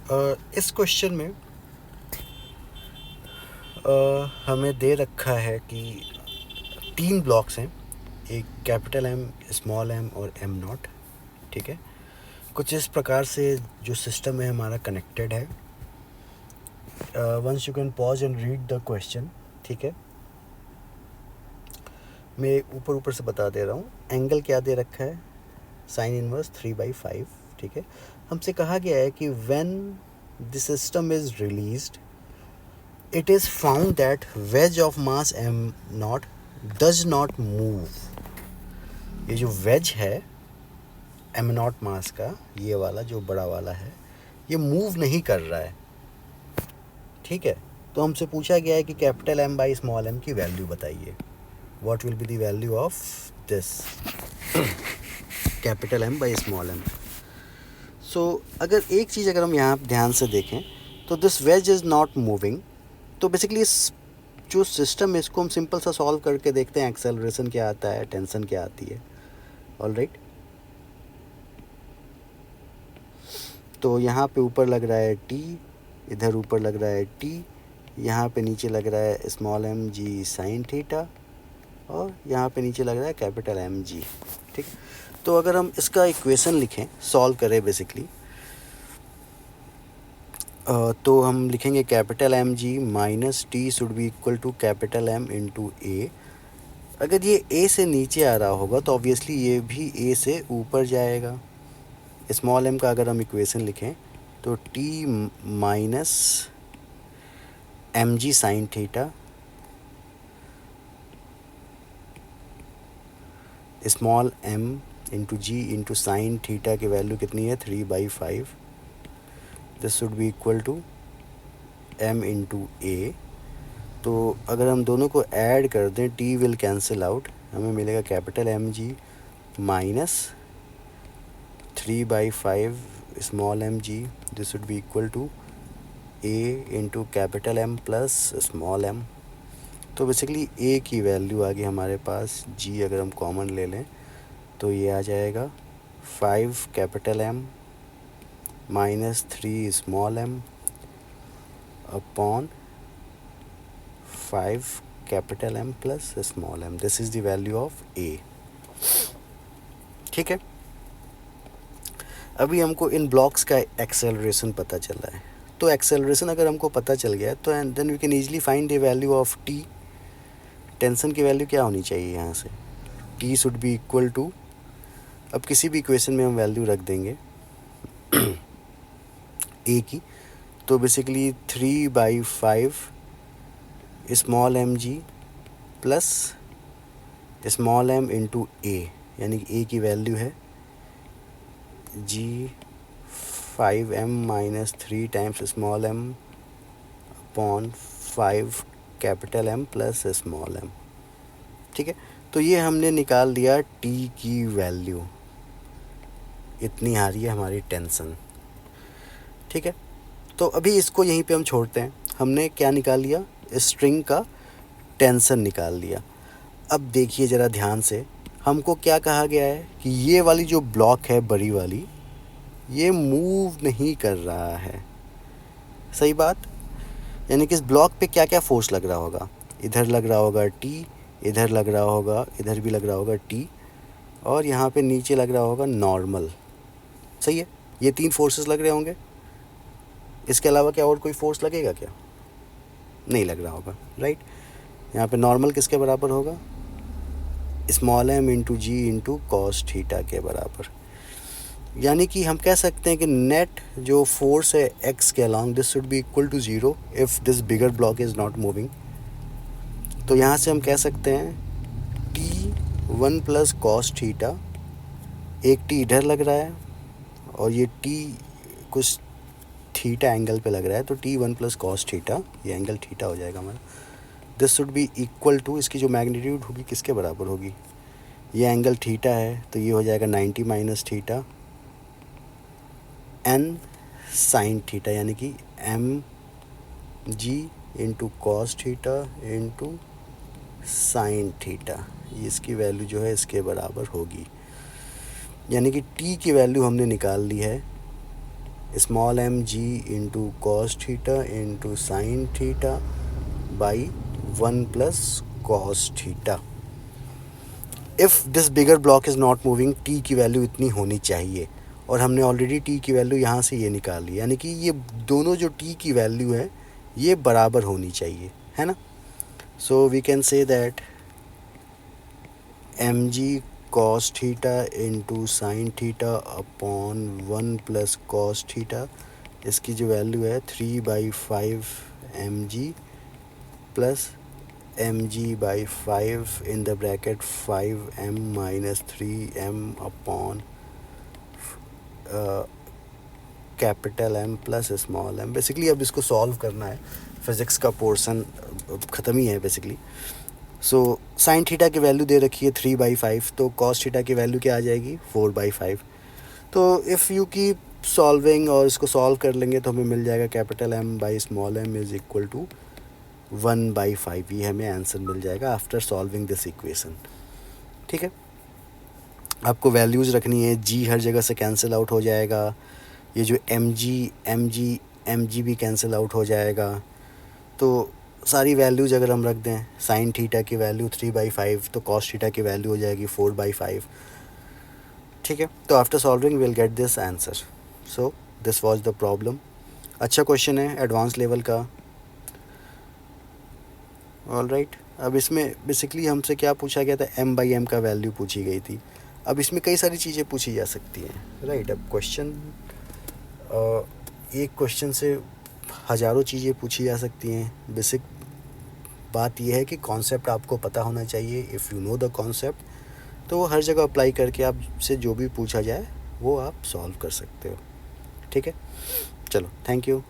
इस क्वेश्चन में हमें दे रखा है कि 3 ब्लॉक्स हैं, एक कैपिटल एम, स्मॉल एम और एम नॉट। ठीक है, कुछ इस प्रकार से जो सिस्टम है हमारा कनेक्टेड है। Once you can pause and read the question. ठीक है, मैं ऊपर से बता दे रहा हूँ। एंगल क्या दे रखा है, साइन इनवर्स 3/5। ठीक है, हमसे कहा गया है कि when the system is released it is found that wedge of mass m naught does not move। ये जो wedge है m naught मास का, ये वाला जो बड़ा वाला है, ये मूव नहीं कर रहा है। ठीक है, तो हमसे पूछा गया है कि capital M by small m की वैल्यू बताइए। What will be the value of this capital M by small m। सो अगर एक चीज़ अगर हम यहाँ ध्यान से देखें तो this wedge is not moving. तो बेसिकली इस जो सिस्टम है इसको हम सिंपल सा सॉल्व करके देखते हैं। एक्सेलरेशन क्या आता है, टेंशन क्या आती है। ऑलराइट, तो यहाँ पे ऊपर लग रहा है टी, इधर ऊपर लग रहा है टी, यहाँ पे नीचे लग रहा है small M G sine theta, और यहाँ पे नीचे लग रहा है कैपिटल एम जी। ठीक, तो अगर हम इसका इक्वेशन लिखें, सॉल्व करें बेसिकली, तो हम लिखेंगे capital M G minus T should be equal to capital M into A. अगर ये ए से नीचे आ रहा होगा तो ऑब्वियसली ये भी ए से ऊपर जाएगा। स्मॉल एम का अगर हम इक्वेशन लिखें तो टी माइनस एम जी sine theta small M into G into sine theta की वैल्यू कितनी है, 3/5। This should be equal to M into A. तो अगर हम दोनों को ऐड कर दें, टी विल कैंसिल आउट, हमें मिलेगा capital M G minus 3/5 small M g. This should be equal to a into capital M plus small m. तो बेसिकली ए की वैल्यू आ गई हमारे पास, जी अगर हम कॉमन ले लें तो ये आ जाएगा 5 capital M minus 3 small M upon 5 capital M plus small M. This is the value of A. ठीक है, अभी हमको इन ब्लॉक्स का एक्सेलरेशन पता चला है। तो एक्सेलरेशन अगर हमको पता चल गया तो then we can easily find the value of T. Tension की वैल्यू क्या होनी चाहिए यहाँ से, T should be equal to, अब किसी भी इक्वेशन में हम वैल्यू रख देंगे ए की, तो basically 3/5 small M G plus small M into A, यानी कि ए की वैल्यू है G 5m minus 3 times small M upon 5 capital M plus small M. ठीक है, तो ये हमने निकाल दिया टी की वैल्यू, इतनी आ रही है हमारी टेंशन। ठीक है, तो अभी इसको यहीं पे हम छोड़ते हैं। हमने क्या निकाल लिया, स्ट्रिंग का टेंशन निकाल लिया। अब देखिए ज़रा ध्यान से, हमको क्या कहा गया है कि ये वाली जो ब्लॉक है बड़ी वाली, ये मूव नहीं कर रहा है। सही बात, यानी कि इस ब्लॉक पे क्या क्या फोर्स लग रहा होगा, इधर लग रहा होगा टी, इधर लग रहा होगा, इधर भी लग रहा होगा टी, और यहाँ पे नीचे लग रहा होगा नॉर्मल। सही है, ये 3 फोर्सेस लग रहे होंगे। इसके अलावा क्या और कोई फोर्स लगेगा क्या, नहीं लग रहा होगा, राइट। यहाँ पे नॉर्मल किसके बराबर होगा, small M into G into cos theta के बराबर। यानी कि हम कह सकते हैं कि नेट जो फोर्स है एक्स के along, this should be equal to 0 if this bigger block is not moving. तो यहाँ से हम कह सकते हैं T1 प्लस कॉस थीटा, एक टी इधर लग रहा है और ये टी कुछ थीटा एंगल पे लग रहा है, तो T1 प्लस कॉस थीटा, ये एंगल थीटा हो जाएगा हमारा। This should be equal to, इसकी जो मैग्नीट्यूड होगी किसके बराबर होगी, ये एंगल थीटा है तो ये हो जाएगा 90 minus theta N sine theta, यानी कि m g into cos theta into sine theta, ये इसकी वैल्यू जो है इसके बराबर होगी। यानी कि टी की वैल्यू हमने निकाल ली है small M g into cos theta into sine theta by 1 plus cos theta. If this bigger block is not moving, T की वैल्यू इतनी होनी चाहिए, और हमने ऑलरेडी टी की वैल्यू यहाँ से ये निकाल ली, यानी कि ये दोनों जो टी की वैल्यू है ये बराबर होनी चाहिए, है ना। So we can say that m g cos theta into sine theta upon 1 plus cos theta, इसकी जो वैल्यू है 3/5 m ji plus m g by 5 in the bracket 5m minus 3m upon capital M plus small m। Basically अब इसको solve करना है, physics का portion ख़त्म ही है बेसिकली। सो साइन थीटा की वैल्यू दे रखी है 3/5, तो कॉस थीटा की वैल्यू क्या आ जाएगी 4/5। तो इफ़ यू कीप सॉल्विंग और इसको सॉल्व कर लेंगे तो हमें मिल जाएगा capital M by small m is equal to 1/5। ये हमें आंसर मिल जाएगा आफ्टर सॉल्विंग दिस इक्वेशन। ठीक है, आपको वैल्यूज़ रखनी है, जी हर जगह से कैंसिल आउट हो जाएगा, ये जो एम जी भी कैंसिल आउट हो जाएगा। तो सारी वैल्यूज़ अगर हम रख दें, साइन थीटा की वैल्यू 3/5, तो कॉस थीटा की वैल्यू हो जाएगी 4/5। ठीक है, तो after solving will get this answer. So this was the problem. अच्छा क्वेश्चन है, एडवांस लेवल का। ऑल राइट, अब इसमें बेसिकली हमसे क्या पूछा गया था, m/m का वैल्यू पूछी गई थी। अब इसमें कई सारी चीज़ें पूछी जा सकती हैं, राइट। अब क्वेश्चन, एक क्वेश्चन से हज़ारों चीज़ें पूछी जा सकती हैं। बेसिक बात यह है कि कॉन्सेप्ट आपको पता होना चाहिए। If you know the concept तो वो हर जगह अप्लाई करके आपसे जो भी पूछा जाए वो आप सॉल्व कर सकते हो। ठीक है, चलो, थैंक यू।